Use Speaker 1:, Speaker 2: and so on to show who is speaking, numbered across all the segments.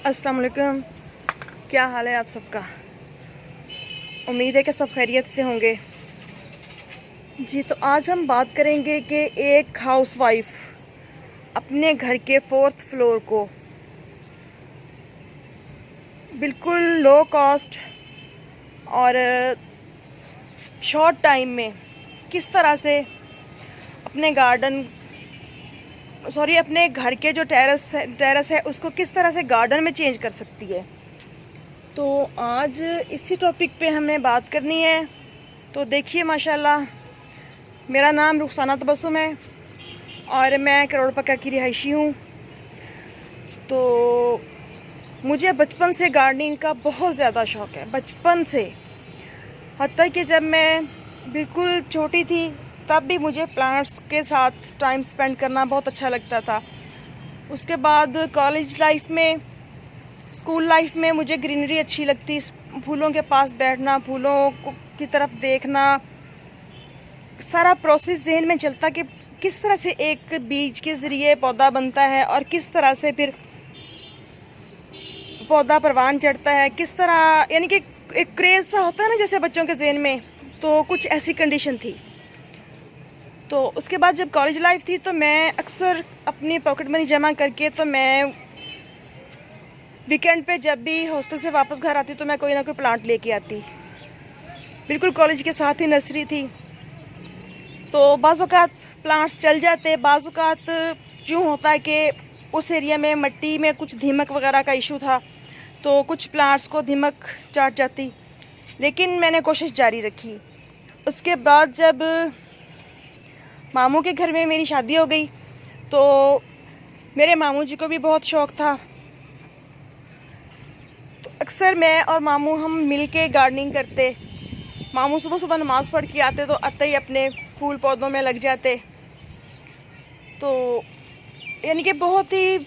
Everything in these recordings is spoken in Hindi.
Speaker 1: अस्सलाम वालेकुम। क्या हाल है आप सबका? उम्मीद है कि सब खैरियत से होंगे जी। तो आज हम बात करेंगे कि एक हाउसवाइफ अपने घर के 4th फ्लोर को बिल्कुल लो कॉस्ट और शॉर्ट टाइम में किस तरह से अपने घर के जो टेरेस है उसको किस तरह से गार्डन में चेंज कर सकती है। तो आज इसी टॉपिक पे हमने बात करनी है। तो देखिए, माशाल्लाह, मेरा नाम रुखसाना तबस्सुम है और मैं करोड़ पक्का की रिहायशी हूँ। तो मुझे बचपन से गार्डनिंग का बहुत ज़्यादा शौक़ है, बचपन से। हत्ता कि जब मैं बिल्कुल छोटी थी तब भी मुझे प्लांट्स के साथ टाइम स्पेंड करना बहुत अच्छा लगता था। उसके बाद कॉलेज लाइफ में, स्कूल लाइफ में मुझे ग्रीनरी अच्छी लगती, फूलों के पास बैठना, फूलों की तरफ देखना, सारा प्रोसेस जहन में चलता कि किस तरह से एक बीज के ज़रिए पौधा बनता है और किस तरह से फिर पौधा परवान चढ़ता है, किस तरह, यानी कि एक क्रेज़ सा होता है ना जैसे बच्चों के जहन में। तो कुछ ऐसी कंडीशन थी। तो उसके बाद जब कॉलेज लाइफ थी तो मैं अक्सर अपनी पॉकेट मनी जमा करके, तो मैं वीकेंड पे जब भी हॉस्टल से वापस घर आती तो मैं कोई ना कोई प्लांट लेके आती। बिल्कुल कॉलेज के साथ ही नर्सरी थी। तो बाज़ औक़ात प्लांट्स चल जाते, बाज़ औक़ात यूँ होता है कि उस एरिया में मिट्टी में कुछ दीमक वगैरह का इशू था तो कुछ प्लांट्स को दीमक चाट जाती, लेकिन मैंने कोशिश जारी रखी। उसके बाद जब मामू के घर में मेरी शादी हो गई तो मेरे मामू जी को भी बहुत शौक़ था। तो अक्सर मैं और मामू हम मिल के गार्डनिंग करते। मामू सुबह सुबह नमाज़ पढ़ के आते तो आते ही अपने फूल पौधों में लग जाते। तो यानी कि बहुत ही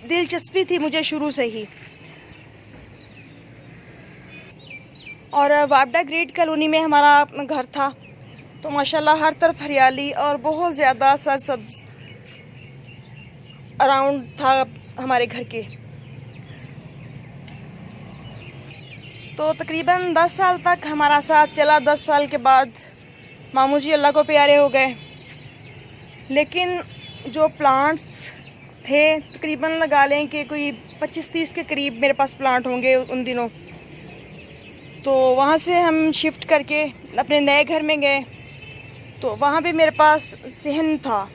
Speaker 1: दिलचस्पी थी मुझे शुरू से ही। और वापडा ग्रेट कॉलोनी में हमारा घर था, तो माशाल्लाह हर तरफ हरियाली और बहुत ज़्यादा सरसब्ज अराउंड था हमारे घर के। तो तकरीबन 10 साल तक हमारा साथ चला। 10 साल के बाद मामू जी अल्लाह को प्यारे हो गए, लेकिन जो प्लांट्स थे तकरीबन लगा लें कि कोई 25-30 के करीब मेरे पास प्लांट होंगे उन दिनों। तो वहाँ से हम शिफ्ट करके अपने नए घर में गए तो वहाँ भी मेरे पास सहन था।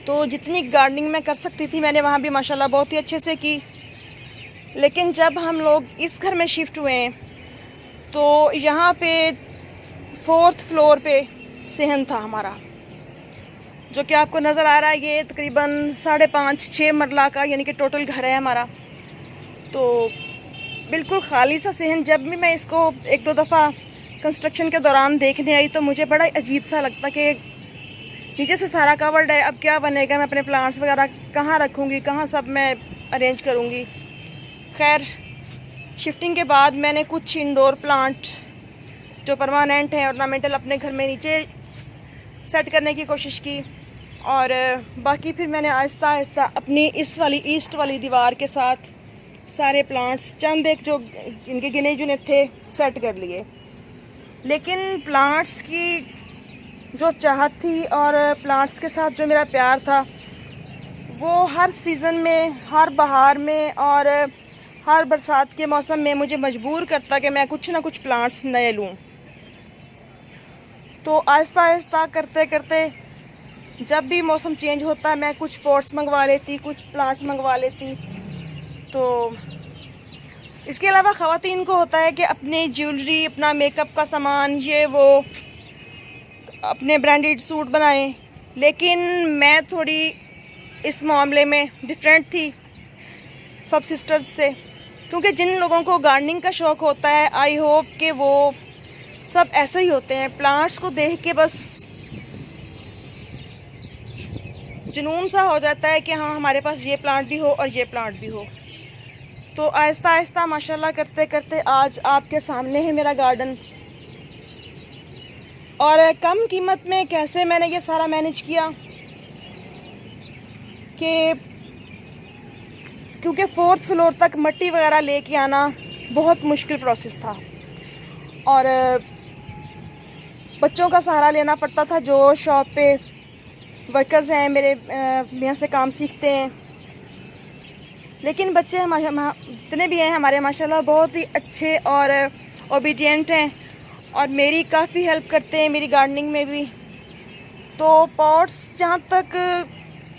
Speaker 1: तो जितनी गार्डनिंग मैं कर सकती थी मैंने वहाँ भी माशाल्लाह बहुत ही अच्छे से की। लेकिन जब हम लोग इस घर में शिफ्ट हुए तो यहाँ पे 4th फ्लोर पे सहन था हमारा, जो कि आपको नज़र आ रहा है। ये तकरीबन 5.5-6 मरला का यानी कि टोटल घर है हमारा। तो बिल्कुल खाली सा सहन। जब भी मैं इसको 1-2 दफ़ा कंस्ट्रक्शन के दौरान देखने आई तो मुझे बड़ा अजीब सा लगता कि नीचे से सारा कवर्ड है, अब क्या बनेगा, मैं अपने प्लांट्स वगैरह कहाँ रखूँगी, कहाँ सब मैं अरेंज करूँगी। खैर, शिफ्टिंग के बाद मैंने कुछ इंडोर प्लांट जो परमानेंट हैं, ऑर्नामेंटल, अपने घर में नीचे सेट करने की कोशिश की। और बाकी फिर मैंने आहिस्ता आहिस्ता अपनी इस वाली ईस्ट वाली दीवार के साथ सारे प्लांट्स, चंद एक जो इनके गिने चुने थे, सेट कर लिए। लेकिन प्लांट्स की जो चाहत थी और प्लांट्स के साथ जो मेरा प्यार था वो हर सीज़न में, हर बहार में और हर बरसात के मौसम में मुझे मजबूर करता कि मैं कुछ ना कुछ प्लांट्स नए लूँ। तो आहिस्ता आहिस्ता करते करते जब भी मौसम चेंज होता है मैं कुछ पॉट्स मंगवा लेती, कुछ प्लांट्स मंगवा लेती। तो इसके अलावा ख़वातीन को होता है कि अपनी ज्वेलरी, अपना मेकअप का सामान, ये वो, अपने ब्रांडेड सूट बनाएं। लेकिन मैं थोड़ी इस मामले में डिफरेंट थी सब सिस्टर्स से, क्योंकि जिन लोगों को गार्डनिंग का शौक़ होता है, आई होप कि वो सब ऐसे ही होते हैं। प्लांट्स को देख के बस जुनून सा हो जाता है कि हाँ, हमारे पास ये प्लांट भी हो और ये प्लांट भी हो। तो आहिस्ता आहिस्ता माशाल्लाह करते करते आज आपके सामने है मेरा गार्डन। और कम कीमत में कैसे मैंने ये सारा मैनेज किया कि क्योंकि 4th फ्लोर तक मिट्टी वगैरह लेके आना बहुत मुश्किल प्रोसेस था और बच्चों का सहारा लेना पड़ता था जो शॉप पे वर्कर्स हैं मेरे, यहाँ से काम सीखते हैं। लेकिन बच्चे जितने भी हैं हमारे माशाल्लाह बहुत ही अच्छे और ओबीडियंट हैं और मेरी काफ़ी हेल्प करते हैं मेरी गार्डनिंग में भी। तो पॉट्स जहाँ तक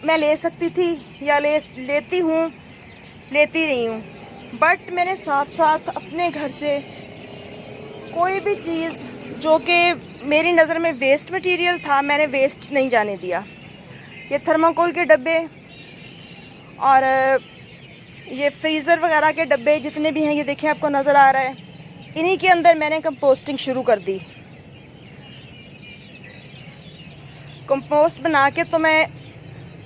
Speaker 1: मैं ले सकती थी या लेती रही हूँ, बट मैंने साथ साथ अपने घर से कोई भी चीज़ जो कि मेरी नज़र में वेस्ट मटेरियल था मैंने वेस्ट नहीं जाने दिया। ये थर्माकोल के डब्बे और ये फ्रीज़र वगैरह के डब्बे जितने भी हैं, ये देखें आपको नज़र आ रहा है, इन्हीं के अंदर मैंने कंपोस्टिंग शुरू कर दी। कंपोस्ट बना के तो मैं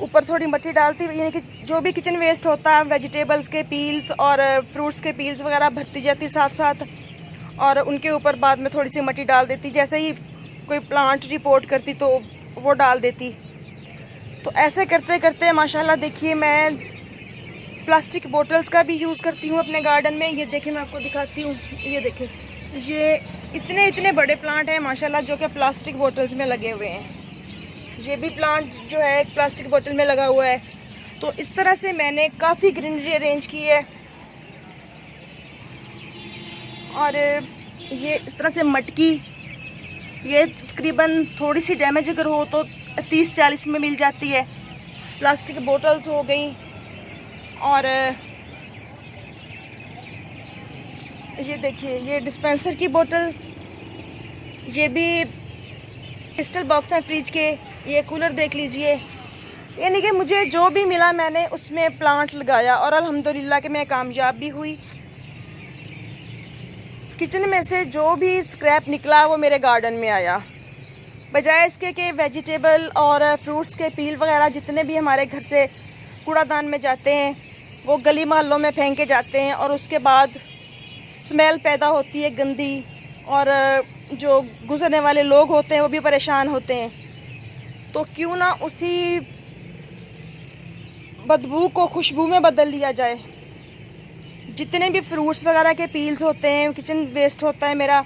Speaker 1: ऊपर थोड़ी मिट्टी डालती, यानी कि जो भी किचन वेस्ट होता है वेजिटेबल्स के पील्स और फ्रूट्स के पील्स वगैरह भरती जाती साथ साथ, और उनके ऊपर बाद में थोड़ी सी मिट्टी डाल देती। जैसे ही कोई प्लांट रिपोर्ट करती तो वो डाल देती। तो ऐसे करते करते माशाल्लाह देखिए मैं प्लास्टिक बोतल्स का भी यूज़ करती हूँ अपने गार्डन में। ये देखें मैं आपको दिखाती हूँ, ये देखें ये इतने बड़े प्लांट हैं माशाल्लाह जो कि प्लास्टिक बोतल्स में लगे हुए हैं। ये भी प्लांट जो है प्लास्टिक बोतल में लगा हुआ है। तो इस तरह से मैंने काफ़ी ग्रीनरी अरेंज की है और ये इस तरह से मटकी, ये तकरीबन थोड़ी सी डैमेज अगर हो तो 30-40 में मिल जाती है। प्लास्टिक बोतल्स हो गई और ये देखिए ये डिस्पेंसर की बोतल, ये भी क्रिस्टल बॉक्स है फ्रिज के, ये कूलर देख लीजिए। यानी कि मुझे जो भी मिला मैंने उसमें प्लांट लगाया और अल्हम्दुलिल्लाह कि मैं कामयाब भी हुई। किचन में से जो भी स्क्रैप निकला वो मेरे गार्डन में आया, बजाय इसके कि वेजिटेबल और फ्रूट्स के पील वगैरह जितने भी हमारे घर से कूड़ादान में जाते हैं वो गली मोहल्लों में फेंके जाते हैं और उसके बाद स्मेल पैदा होती है गंदी, और जो गुजरने वाले लोग होते हैं वो भी परेशान होते हैं। तो क्यों ना उसी बदबू को खुशबू में बदल लिया जाए। जितने भी फ्रूट्स वगैरह के पील्स होते हैं, किचन वेस्ट होता है मेरा,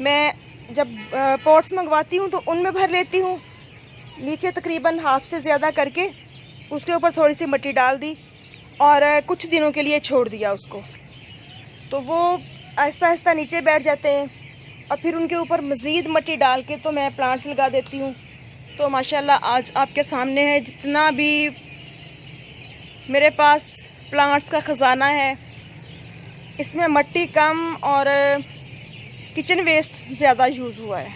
Speaker 1: मैं जब पॉट्स मंगवाती हूँ तो उनमें भर लेती हूँ, नीचे तकरीबन हाफ से ज़्यादा करके उसके ऊपर थोड़ी सी मिट्टी डाल दी और कुछ दिनों के लिए छोड़ दिया उसको, तो वो आहिस्ता आहिस्ता नीचे बैठ जाते हैं और फिर उनके ऊपर मज़ीद मिट्टी डाल के तो मैं प्लांट्स लगा देती हूँ। तो माशाल्लाह आज आपके सामने है जितना भी मेरे पास प्लांट्स का ख़जाना है, इसमें मिट्टी कम और किचन वेस्ट ज़्यादा यूज़ हुआ है।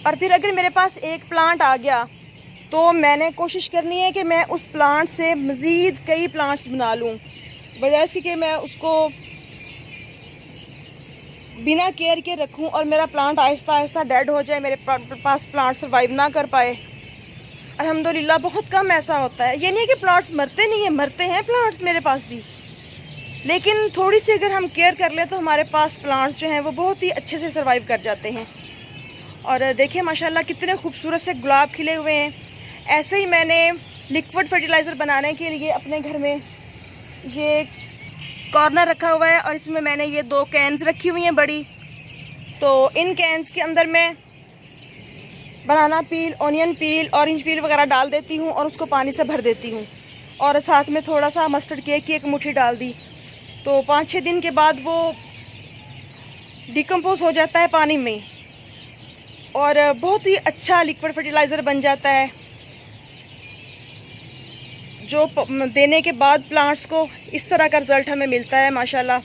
Speaker 1: और फिर अगर मेरे पास एक प्लांट आ गया तो मैंने कोशिश करनी है कि मैं उस प्लांट से मज़ीद कई प्लांट्स बना लूँ, बजाय इसके कि मैं उसको बिना केयर के रखूं और मेरा प्लांट आहिस्ता आहिस्ता डेड हो जाए, मेरे पास प्लांट सर्वाइव ना कर पाए। अल्हम्दुलिल्लाह बहुत कम ऐसा होता है। ये नहीं है कि प्लांट्स मरते नहीं हैं, मरते हैं प्लांट्स मेरे पास भी, लेकिन थोड़ी सी अगर हम केयर कर ले तो हमारे पास प्लांट्स जो हैं वो बहुत ही अच्छे से सर्वाइव कर जाते हैं। और देखिए माशाल्लाह कितने खूबसूरत से गुलाब खिले हुए हैं। ऐसे ही मैंने लिक्विड फर्टिलाइज़र बनाने के लिए अपने घर में ये कॉर्नर रखा हुआ है और इसमें मैंने ये 2 कैन्स रखी हुई हैं बड़ी। तो इन कैन्स के अंदर मैं बनाना पील, ऑनियन पील, ऑरेंज पील वगैरह डाल देती हूँ और उसको पानी से भर देती हूँ और साथ में थोड़ा सा मस्टर्ड केक की 1 मुट्ठी डाल दी। तो 5-6 दिन के बाद वो डिकम्पोज हो जाता है पानी में और बहुत ही अच्छा लिक्विड फर्टिलाइज़र बन जाता है, जो देने के बाद प्लांट्स को इस तरह का रिज़ल्ट हमें मिलता है। माशाल्लाह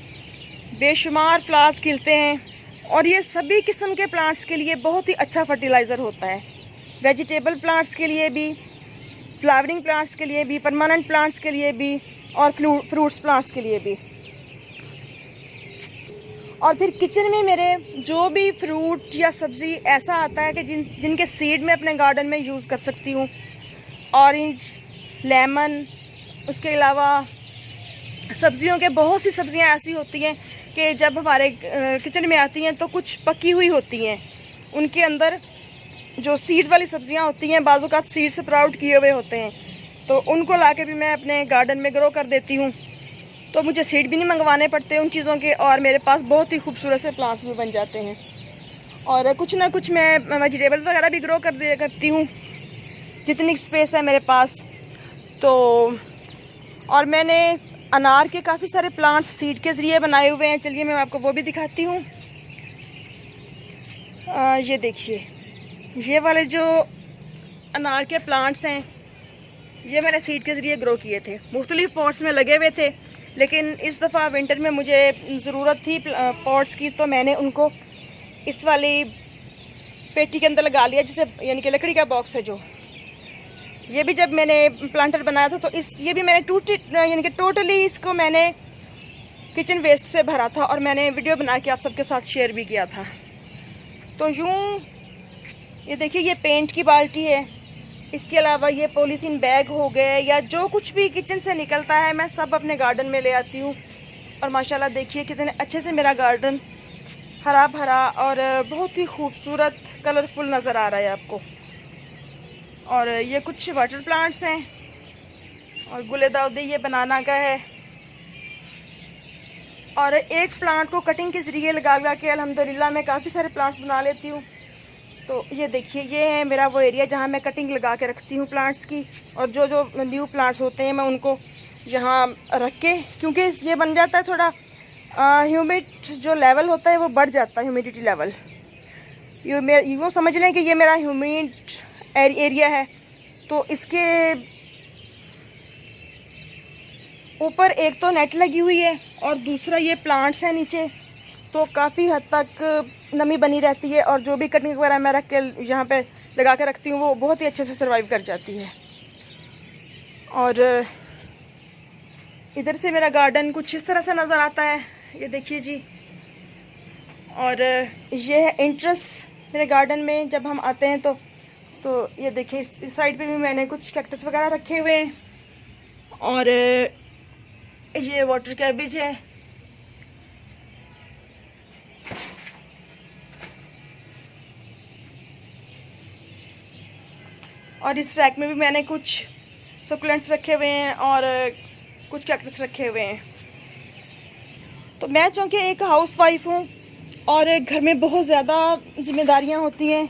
Speaker 1: बेशुमार फ्लावर्स खिलते हैं और ये सभी किस्म के प्लांट्स के लिए बहुत ही अच्छा फर्टिलाइज़र होता है। वेजिटेबल प्लांट्स के लिए भी, फ्लावरिंग प्लांट्स के लिए भी, परमानेंट प्लांट्स के लिए भी और फ्रूट्स प्लांट्स के लिए भी। और फिर किचन में मेरे जो भी फ्रूट या सब्ज़ी ऐसा आता है कि जिनके सीड मैं अपने गार्डन में यूज़ कर सकती हूँ, ऑरेंज, लेमन, उसके अलावा सब्ज़ियों के बहुत सी सब्ज़ियाँ ऐसी होती हैं कि जब हमारे किचन में आती हैं तो कुछ पकी हुई होती हैं, उनके अंदर जो सीड वाली सब्ज़ियाँ होती हैं बाज़ औक़ात सीड स्प्राउट किए हुए होते हैं, तो उनको लाके भी मैं अपने गार्डन में ग्रो कर देती हूँ। तो मुझे सीड भी नहीं मंगवाने पड़ते उन चीज़ों के, और मेरे पास बहुत ही खूबसूरत से प्लांट्स भी बन जाते हैं। और कुछ ना कुछ मैं वेजिटेबल्स वगैरह भी ग्रो करती हूँ जितनी स्पेस है मेरे पास। तो और मैंने अनार के काफ़ी सारे प्लांट्स सीड के ज़रिए बनाए हुए हैं। चलिए मैं आपको वो भी दिखाती हूँ। ये देखिए, ये वाले जो अनार के प्लांट्स हैं ये मैंने सीड के ज़रिए ग्रो किए थे। मुख्तलिफ पॉट्स में लगे हुए थे, लेकिन इस दफ़ा विंटर में मुझे ज़रूरत थी पॉट्स की, तो मैंने उनको इस वाली पेटी के अंदर लगा लिया, जिसे यानी कि लकड़ी का बॉक्स है जो। ये भी जब मैंने प्लांटर बनाया था तो ये भी मैंने यानी कि टोटली इसको मैंने किचन वेस्ट से भरा था, और मैंने वीडियो बना के आप सबके साथ शेयर भी किया था। तो यूँ ये देखिए, ये पेंट की बाल्टी है, इसके अलावा ये पॉलीथीन बैग हो गए, या जो कुछ भी किचन से निकलता है मैं सब अपने गार्डन में ले आती हूँ। और माशाल्लाह देखिए कितने अच्छे से मेरा गार्डन हरा भरा और बहुत ही खूबसूरत कलरफुल नज़र आ रहा है आपको। और ये कुछ वाटर प्लांट्स हैं, और गुले दाउदी ये बनाना का है। और एक प्लांट को कटिंग के ज़रिए लगा के अल्हम्दुलिल्लाह मैं काफ़ी सारे प्लांट्स बना लेती हूँ। तो ये देखिए, ये है मेरा वो एरिया जहाँ मैं कटिंग लगा के रखती हूँ प्लांट्स की, और जो जो न्यू प्लांट्स होते हैं मैं उनको यहाँ रख के, क्योंकि ये बन जाता है थोड़ा ह्यूमिड जो लेवल होता है वो बढ़ जाता है, ह्यूमिडिटी लेवल। वो समझ लें कि ये मेरा ह्यूमिड एरिया है। तो इसके ऊपर एक तो नेट लगी हुई है, और दूसरा ये प्लांट्स हैं नीचे, तो काफ़ी हद तक नमी बनी रहती है, और जो भी कटिंग वगैरह मैं रख के यहाँ पे लगा के रखती हूँ वो बहुत ही अच्छे से सर्वाइव कर जाती है। और इधर से मेरा गार्डन कुछ इस तरह से नज़र आता है, ये देखिए जी। और ये है एंट्रेंस मेरे गार्डन में जब हम आते हैं तो ये देखिए, इस साइड पे भी मैंने कुछ कैक्टस वगैरह रखे हुए हैं। और ये वाटर कैबेज है। और इस रैक में भी मैंने कुछ सकुलेंट्स रखे हुए हैं और कुछ कैक्टस रखे हुए हैं। तो मैं चूँकि एक हाउस वाइफ हूँ और एक घर में बहुत ज़्यादा जिम्मेदारियाँ होती हैं,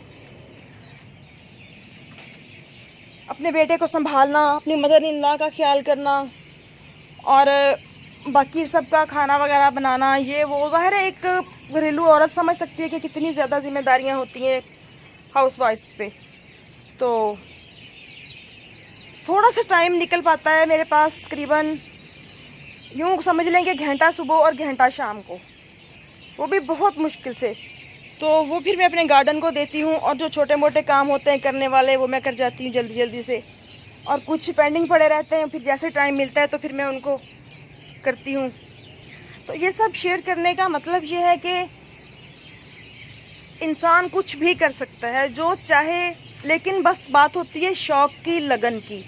Speaker 1: अपने बेटे को संभालना, अपनी मदर इन लॉ का ख्याल करना, और बाकी सबका खाना वगैरह बनाना, ये वो ज़ाहिर है एक घरेलू औरत समझ सकती है कि कितनी ज़्यादा जिम्मेदारियाँ होती हैं हाउस वाइफ्स पे। तो थोड़ा सा टाइम निकल पाता है मेरे पास, तकरीबन यूँ समझ लें कि घंटा सुबह और घंटा शाम को, वो भी बहुत मुश्किल से। तो वो फिर मैं अपने गार्डन को देती हूँ, और जो छोटे मोटे काम होते हैं करने वाले वो मैं कर जाती हूँ जल्दी जल्दी से, और कुछ पेंडिंग पड़े रहते हैं, फिर जैसे टाइम मिलता है तो फिर मैं उनको करती हूँ। तो ये सब शेयर करने का मतलब ये है कि इंसान कुछ भी कर सकता है जो चाहे, लेकिन बस बात होती है शौक़ की, लगन की।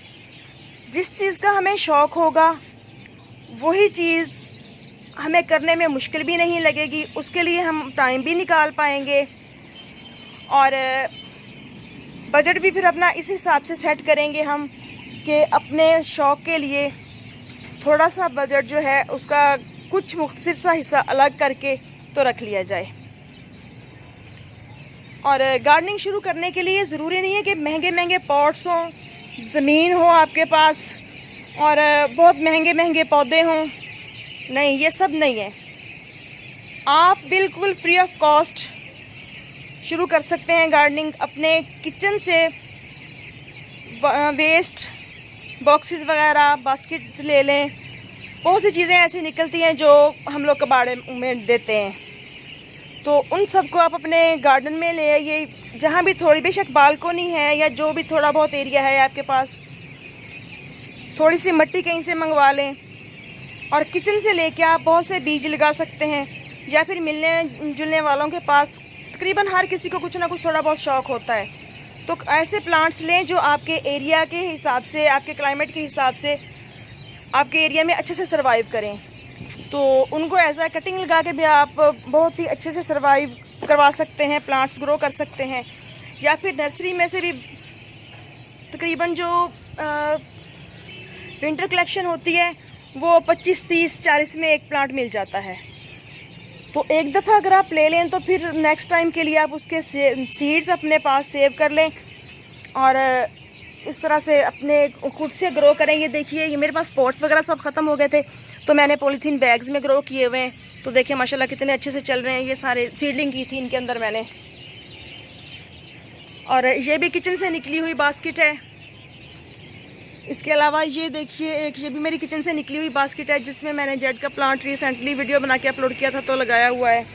Speaker 1: जिस चीज़ का हमें शौक़ होगा वही चीज़ हमें करने में मुश्किल भी नहीं लगेगी, उसके लिए हम टाइम भी निकाल पाएंगे, और बजट भी फिर अपना इस हिसाब से सेट करेंगे हम कि अपने शौक़ के लिए थोड़ा सा बजट जो है उसका कुछ मुख्तसर सा हिस्सा अलग करके तो रख लिया जाए। और गार्डनिंग शुरू करने के लिए ज़रूरी नहीं है कि महंगे महंगे पॉट्स हों, ज़मीन हो आपके पास और बहुत महंगे महंगे पौधे हों। नहीं, ये सब नहीं है। आप बिल्कुल फ्री ऑफ कॉस्ट शुरू कर सकते हैं गार्डनिंग। अपने किचन से वेस्ट बॉक्सेस वगैरह, बास्केट्स ले लें। बहुत सी चीज़ें ऐसी निकलती हैं जो हम लोग कबाड़े में देते हैं, तो उन सब को आप अपने गार्डन में ले आइए। जहाँ भी थोड़ी बेशक बालकोनी है या जो भी थोड़ा बहुत एरिया है आपके पास, थोड़ी सी मिट्टी कहीं से मंगवा लें, और किचन से लेके आप बहुत से बीज लगा सकते हैं, या फिर मिलने जुलने वालों के पास तकरीबन हर किसी को कुछ ना कुछ थोड़ा बहुत शौक़ होता है। तो ऐसे प्लांट्स लें जो आपके एरिया के हिसाब से, आपके क्लाइमेट के हिसाब से आपके एरिया में अच्छे से सर्वाइव करें। तो उनको एज आ कटिंग लगा के भी आप बहुत ही अच्छे से सर्वाइव करवा सकते हैं, प्लांट्स ग्रो कर सकते हैं। या फिर नर्सरी में से भी तकरीबन जो विंटर कलेक्शन होती है वो 25, 30, 40 में एक प्लांट मिल जाता है। तो एक दफ़ा अगर आप ले लें तो फिर नेक्स्ट टाइम के लिए आप उसके सीड्स अपने पास सेव कर लें और इस तरह से अपने खुद से ग्रो करें। ये देखिए, ये मेरे पास पॉट्स वगैरह सब ख़त्म हो गए थे तो मैंने पॉलीथीन बैग्स में ग्रो किए हुए हैं। तो देखिए माशाल्लाह कितने अच्छे से चल रहे हैं। ये सारे सीडलिंग की थी इनके अंदर मैंने। और ये भी किचन से निकली हुई बास्केट है। इसके अलावा ये देखिए, ये भी मेरी किचन से निकली हुई बास्केट है जिसमें मैंने जेड का प्लांट रिसेंटली वीडियो बना के अपलोड किया था तो लगाया हुआ है।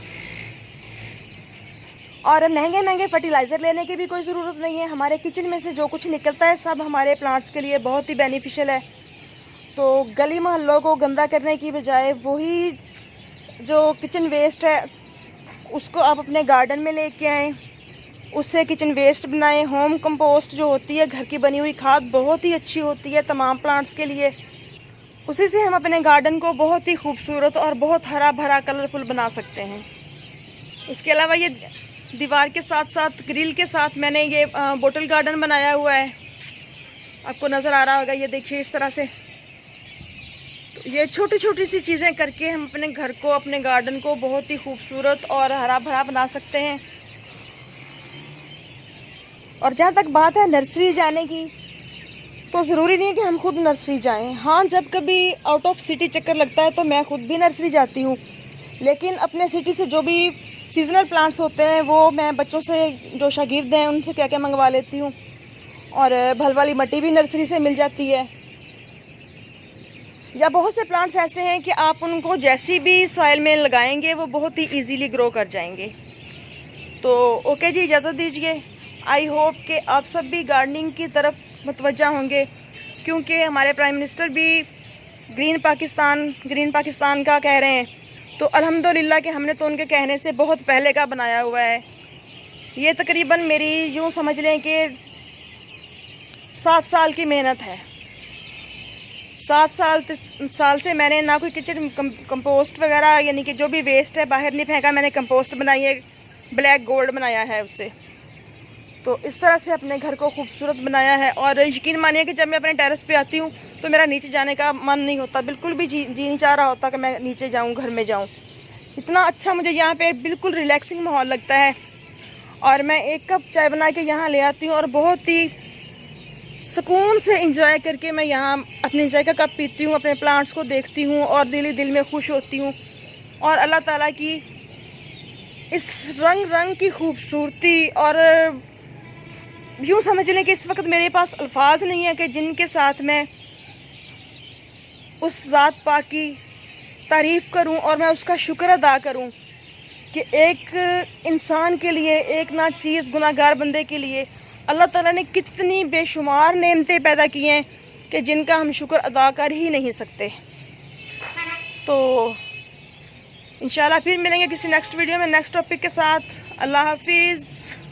Speaker 1: और महंगे महंगे फर्टिलाइज़र लेने की भी कोई ज़रूरत नहीं है। हमारे किचन में से जो कुछ निकलता है सब हमारे प्लांट्स के लिए बहुत ही बेनिफिशियल है। तो गली मोहल्लों को गंदा करने की बजाय वही जो किचन वेस्ट है उसको आप अपने गार्डन में लेके आएँ, उससे किचन वेस्ट बनाएं। होम कंपोस्ट जो होती है, घर की बनी हुई खाद, बहुत ही अच्छी होती है तमाम प्लांट्स के लिए। उसी से हम अपने गार्डन को बहुत ही खूबसूरत और बहुत हरा भरा कलरफुल बना सकते हैं। उसके अलावा ये दीवार के साथ साथ ग्रिल के साथ मैंने ये बोटल गार्डन बनाया हुआ है, आपको नज़र आ रहा होगा। ये देखिए इस तरह से। तो ये छोटी छोटी सी चीज़ें करके हम अपने घर को, अपने गार्डन को बहुत ही खूबसूरत और हरा भरा बना सकते हैं। और जहाँ तक बात है नर्सरी जाने की, तो ज़रूरी नहीं है कि हम खुद नर्सरी जाएं। हाँ, जब कभी आउट ऑफ सिटी चक्कर लगता है तो मैं खुद भी नर्सरी जाती हूँ, लेकिन अपने सिटी से जो भी सीजनल प्लांट्स होते हैं वो मैं बच्चों से, जो शागिर्द हैं, उनसे क्या क्या मंगवा लेती हूँ। और भल वाली मट्टी भी नर्सरी से मिल जाती है। या बहुत से प्लांट्स ऐसे हैं कि आप उनको जैसी भी सॉइल में लगाएंगे वो बहुत ही इजीली ग्रो कर जाएंगे। तो ओके जी, इजाज़त दीजिए। आई होप कि आप सब भी गार्डनिंग की तरफ मुतवज्जा होंगे, क्योंकि हमारे प्राइम मिनिस्टर भी ग्रीन पाकिस्तान का कह रहे हैं। तो अल्हम्दुलिल्लाह कि हमने तो उनके कहने से बहुत पहले का बनाया हुआ है। ये तकरीबन मेरी यूँ समझ लें कि 7 साल की मेहनत है। 7 साल से मैंने ना कोई किचन कंपोस्ट वगैरह, यानी कि जो भी वेस्ट है बाहर नहीं फेंका, मैंने कंपोस्ट बनाई है, ब्लैक गोल्ड बनाया है उससे। तो इस तरह से अपने घर को खूबसूरत बनाया है। और यकीन मानिए कि जब मैं अपने टेरेस पे आती हूँ तो मेरा नीचे जाने का मन नहीं होता, बिल्कुल भी जी नहीं चाह रहा होता कि मैं नीचे जाऊँ, घर में जाऊँ। इतना अच्छा मुझे यहाँ पे बिल्कुल रिलैक्सिंग माहौल लगता है। और मैं एक कप चाय बना के यहाँ ले आती हूँ और बहुत ही सुकून से इंजॉय करके मैं यहाँ अपनी चाय का कप पीती हूँ, अपने प्लांट्स को देखती हूँ और दिल ही दिल में खुश होती हूँ। और अल्लाह ताला की इस रंग की खूबसूरती, और यूँ समझ लें कि इस वक्त मेरे पास अल्फाज नहीं है कि जिनके साथ मैं उस ज़ात पाक की तारीफ़ करूं और मैं उसका शुक्र अदा करूं कि एक इंसान के लिए, एक ना चीज़ गुनाहगार बंदे के लिए अल्लाह ताला ने कितनी बेशुमार नेमतें पैदा की हैं कि जिनका हम शुक्र अदा कर ही नहीं सकते। तो इंशाल्लाह फिर मिलेंगे किसी नेक्स्ट वीडियो में नेक्स्ट टॉपिक के साथ। अल्लाह हाफिज़।